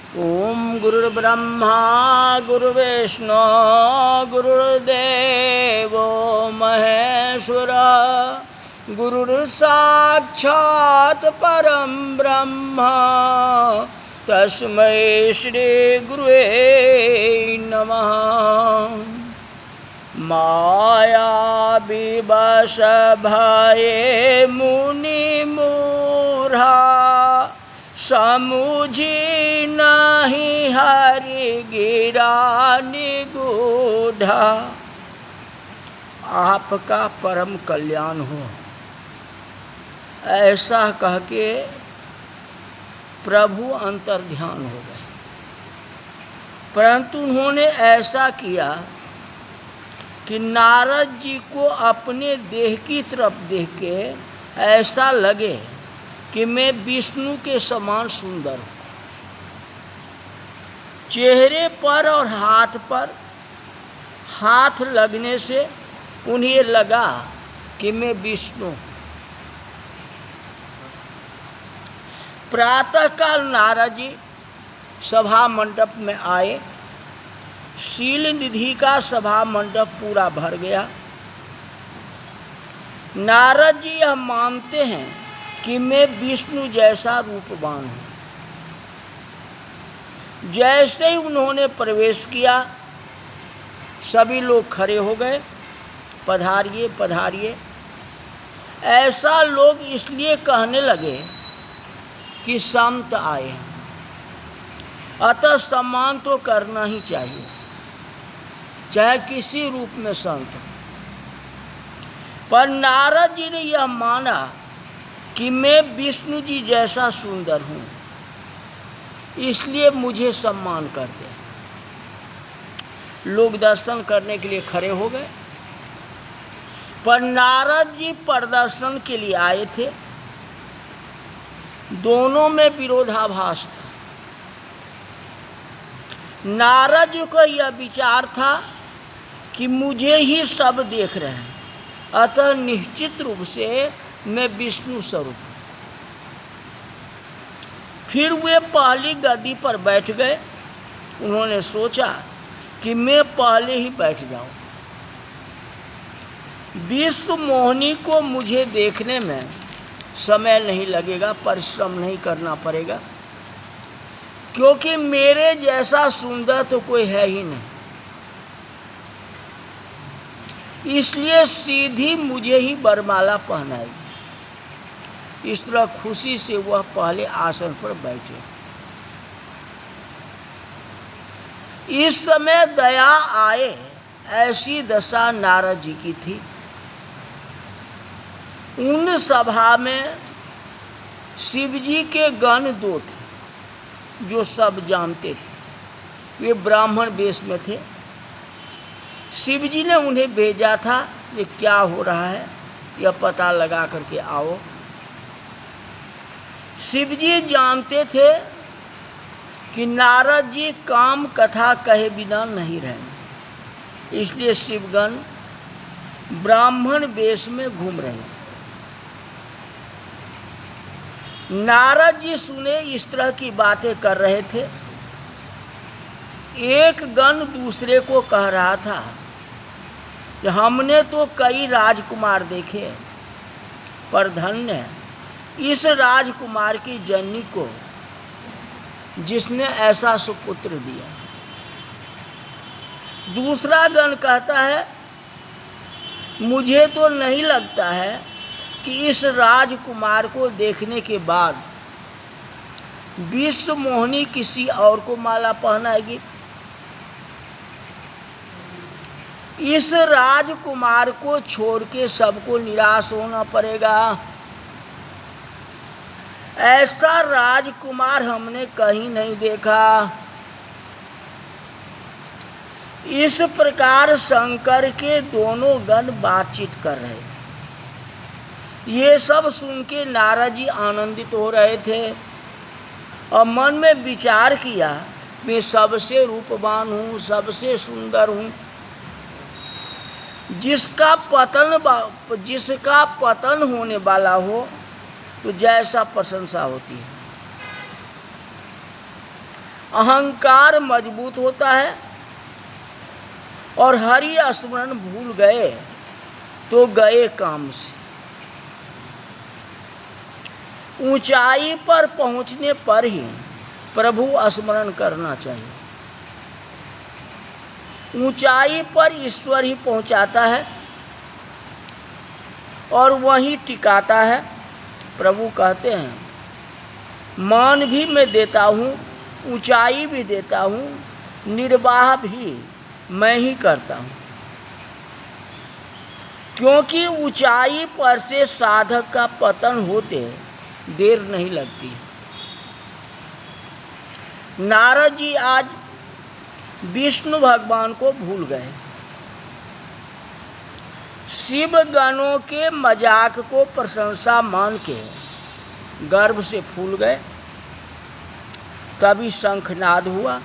ओम गुरुर्ब्रह्मा गुरुर्विष्णु गुरुर्देवो महेश्वर गुरुर्साक्षात् परं ब्रह्म तस्मै श्री गुरुवे नमः। माया विवश भये मुनि मूढ़ा समुझी नहीं हरि गिरा निगूढ़ा। आपका परम कल्याण हो, ऐसा कह के प्रभु अंतर्ध्यान हो गए। परंतु उन्होंने ऐसा किया कि नारद जी को अपने देह की तरफ देख के ऐसा लगे कि मैं विष्णु के समान सुंदर हूँ। चेहरे पर और हाथ पर हाथ लगने से उन्हें लगा कि मैं विष्णु। प्रातःकाल नारद जी सभा मंडप में आए। शील निधि का सभा मंडप पूरा भर गया। नारद जी यह मानते हैं कि मैं विष्णु जैसा रूपवान हूँ। जैसे ही उन्होंने प्रवेश किया, सभी लोग खड़े हो गए, पधारिए पधारिए। ऐसा लोग इसलिए कहने लगे कि संत आए, अतः सम्मान तो करना ही चाहिए, चाहे किसी रूप में संत हो। पर नारद जी ने यह माना कि मैं विष्णु जी जैसा सुंदर हूँ, इसलिए मुझे सम्मान कर दे। लोग दर्शन करने के लिए खड़े हो गए, पर नारद जी प्रदर्शन के लिए आए थे। दोनों में विरोधाभास था। नारद जी का यह विचार था कि मुझे ही सब देख रहे हैं, अतः निश्चित रूप से मैं विष्णु स्वरूप। फिर वे पहली गद्दी पर बैठ गए। उन्होंने सोचा कि मैं पहले ही बैठ जाऊं। विश्व मोहिनी को मुझे देखने में समय नहीं लगेगा, परिश्रम नहीं करना पड़ेगा, क्योंकि मेरे जैसा सुंदर तो कोई है ही नहीं। इसलिए सीधी मुझे ही वरमाला पहनाएगी। इस तरह खुशी से वह पहले आसन पर बैठे। इस समय दया आए ऐसी दशा नारद जी की थी। उन सभा में शिव जी के गण दो थे जो सब जानते थे। वे ब्राह्मण वेश में थे। शिव जी ने उन्हें भेजा था कि क्या हो रहा है, यह पता लगा करके आओ। शिव जी जानते थे कि नारद जी काम कथा कहे बिना नहीं रहेंगे, इसलिए शिवगण ब्राह्मण वेश में घूम रहे थे। नारद जी सुने इस तरह की बातें कर रहे थे। एक गण दूसरे को कह रहा था कि हमने तो कई राजकुमार देखे, पर धन्य है इस राजकुमार की जननी को जिसने ऐसा सुपुत्र दिया। दूसरा गण कहता है, मुझे तो नहीं लगता है कि इस राजकुमार को देखने के बाद विश्व मोहिनी किसी और को माला पहनाएगी। इस राजकुमार को छोड़ के सबको निराश होना पड़ेगा। ऐसा राजकुमार हमने कहीं नहीं देखा। इस प्रकार शंकर के दोनों गण बातचीत कर रहे थे। ये सब सुन के नारद जी आनंदित हो रहे थे और मन में विचार किया, मैं सबसे रूपवान हूँ, सबसे सुंदर हूँ। जिसका पतन होने वाला हो तो जैसा प्रशंसा होती है। अहंकार मजबूत होता है और हरि स्मरण भूल गए तो गए काम से। ऊंचाई पर पहुंचने पर ही प्रभु स्मरण करना चाहिए। ऊंचाई पर ईश्वर ही पहुंचाता है और वहीं टिकाता है। प्रभु कहते हैं, मान भी मैं देता हूँ, ऊंचाई भी देता हूँ, निर्वाह भी मैं ही करता हूँ। क्योंकि ऊंचाई पर से साधक का पतन होते देर नहीं लगती। नारद जी आज विष्णु भगवान को भूल गए, शिव गणों के मजाक को प्रशंसा मान के गर्व से फूल गए। तभी शंखनाद हुआ।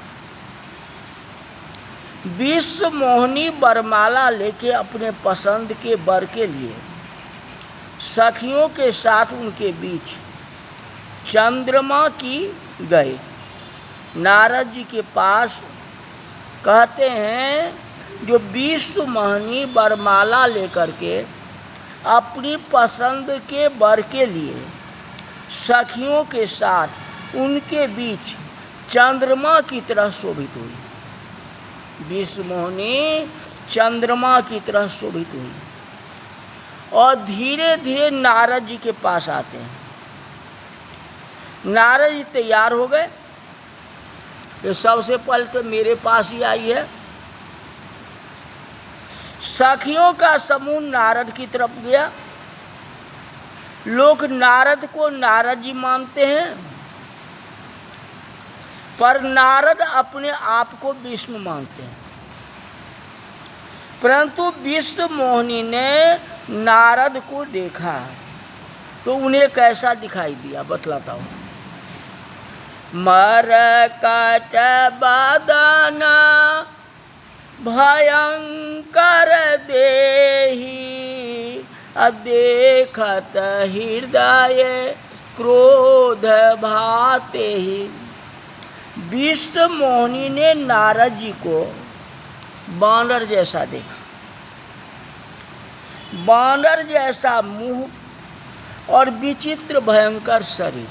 विश्व मोहिनी वरमाला लेके अपने पसंद के वर के लिए सखियों के साथ उनके बीच चंद्रमा की गए। नारद जी के पास कहते हैं, जो विश्व मोहिनी वरमाला लेकर के अपनी पसंद के वर के लिए सखियों के साथ उनके बीच चंद्रमा की तरह शोभित हुई। विश्व मोहिनी चंद्रमा की तरह शोभित हुई और धीरे धीरे नारद जी के पास आते हैं। नारद जी तैयार हो गए। ये सबसे पहले तो मेरे पास ही आई है। सखियों का समूह नारद की तरफ गया। लोग नारद को नारद जी मानते हैं, पर नारद अपने आप को विष्णु मानते हैं। परंतु विश्व मोहिनी ने नारद को देखा तो उन्हें कैसा दिखाई दिया, बतलाता हूँ। मरकट बदन भयंकर देहि, देखत हृदय क्रोध भाते ही। विश्व मोहिनी ने नारद जी को बानर जैसा देखा। बानर जैसा मुंह और विचित्र भयंकर शरीर।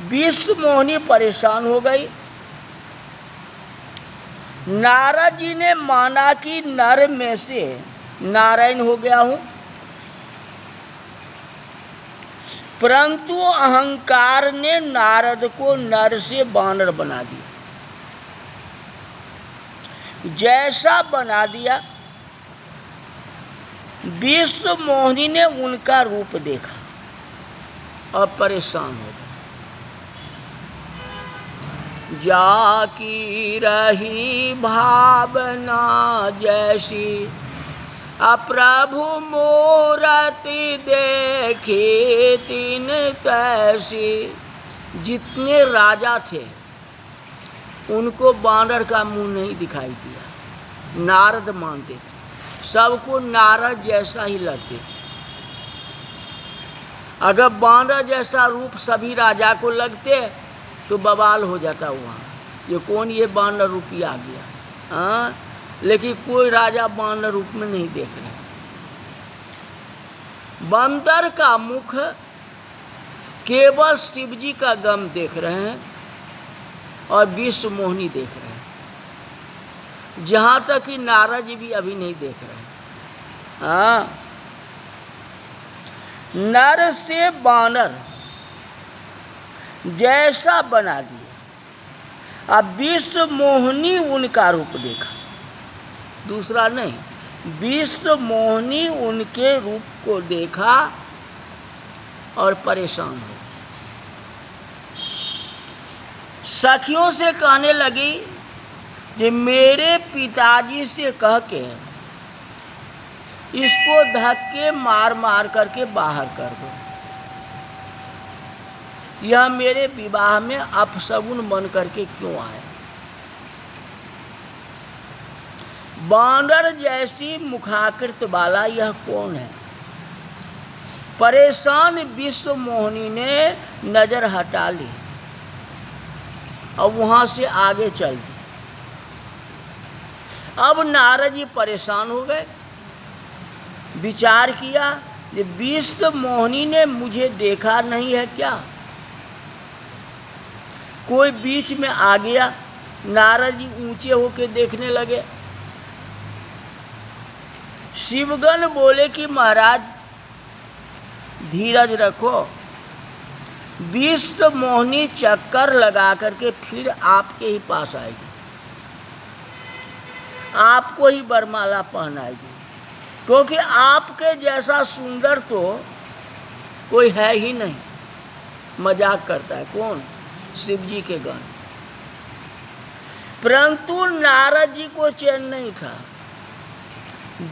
विश्व मोहिनी परेशान हो गई। नारद जी ने माना कि नर में से नारायण हो गया हूं, परंतु अहंकार ने नारद को नर से बानर बना दिया। जैसा बना दिया, विश्व मोहिनी ने उनका रूप देखा और परेशान हो गए। जाकी रही भावना जैसी, अप्रभु मूरति देखी तीन तैसी। जितने राजा थे उनको बानर का मुंह नहीं दिखाई दिया। नारद मानते थे, सबको नारद जैसा ही लगते थे। अगर बानर जैसा रूप सभी राजा को लगते तो बवाल हो जाता वहाँ, ये कौन ये बानर रूपी आ गया। हाँ, लेकिन कोई राजा बानर रूप में नहीं देख रहे। बंदर का मुख केवल शिव जी का गम देख रहे हैं और विश्व मोहिनी देख रहे हैं, जहाँ तक कि नारद जी भी अभी नहीं देख रहे। हाँ, नर से बानर जैसा बना दिया। अब विश्व मोहिनी उनका रूप देखा, दूसरा नहीं। विश्व मोहिनी उनके रूप को देखा और परेशान हो। सखियों से कहने लगी कि मेरे पिताजी से कह के इसको धक्के मार मार करके बाहर कर दो। यह मेरे विवाह में अपशगुन बन करके क्यों आए। बानर जैसी मुखाकृत वाला यह कौन है। परेशान विश्व मोहिनी ने नजर हटा ली। और वहाँ से आगे चल दी। अब नारद जी परेशान हो गए, विचार किया कि विश्व मोहिनी ने मुझे देखा नहीं है क्या। कोई बीच में आ गया, नारद जी ऊंचे होके देखने लगे। शिवगण बोले कि महाराज धीरज रखो, विश्व मोहिनी चक्कर लगा करके फिर आपके ही पास आएगी, आपको ही वरमाला पहनाएगी, क्योंकि आपके जैसा सुंदर तो कोई है ही नहीं। मजाक करता है कौन? शिव जी के गण। परंतु नारद जी को चैन नहीं था।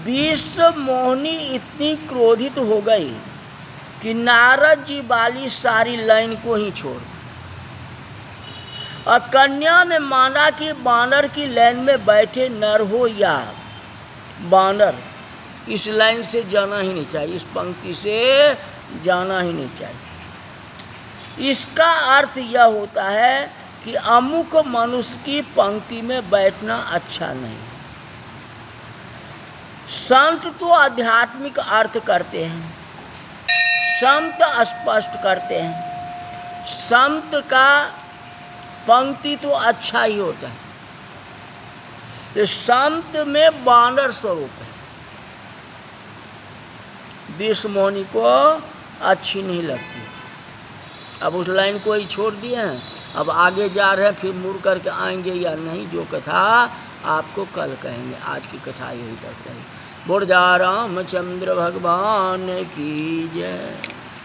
विश्व मोहिनी इतनी क्रोधित हो गई कि नारद जी वाली सारी लाइन को ही छोड़, और कन्या ने माना कि बानर की लाइन में बैठे नर हो या बानर, इस लाइन से जाना ही नहीं चाहिए, इस पंक्ति से जाना ही नहीं चाहिए। इसका अर्थ यह होता है कि अमुक मनुष्य की पंक्ति में बैठना अच्छा नहीं। संत तो आध्यात्मिक अर्थ करते हैं, संत स्पष्ट करते हैं, संत का पंक्ति तो अच्छा ही होता है। ये संत में बानर स्वरूप है, विश्व मोहिनी को अच्छी नहीं लगती। अब उस लाइन को ही छोड़ दिए हैं, अब आगे जा रहे हैं, फिर मुड़ करके आएंगे या नहीं, जो कथा आपको कल कहेंगे। आज की कथा यही तक रही। बोल जा रामचंद्र भगवान की जय।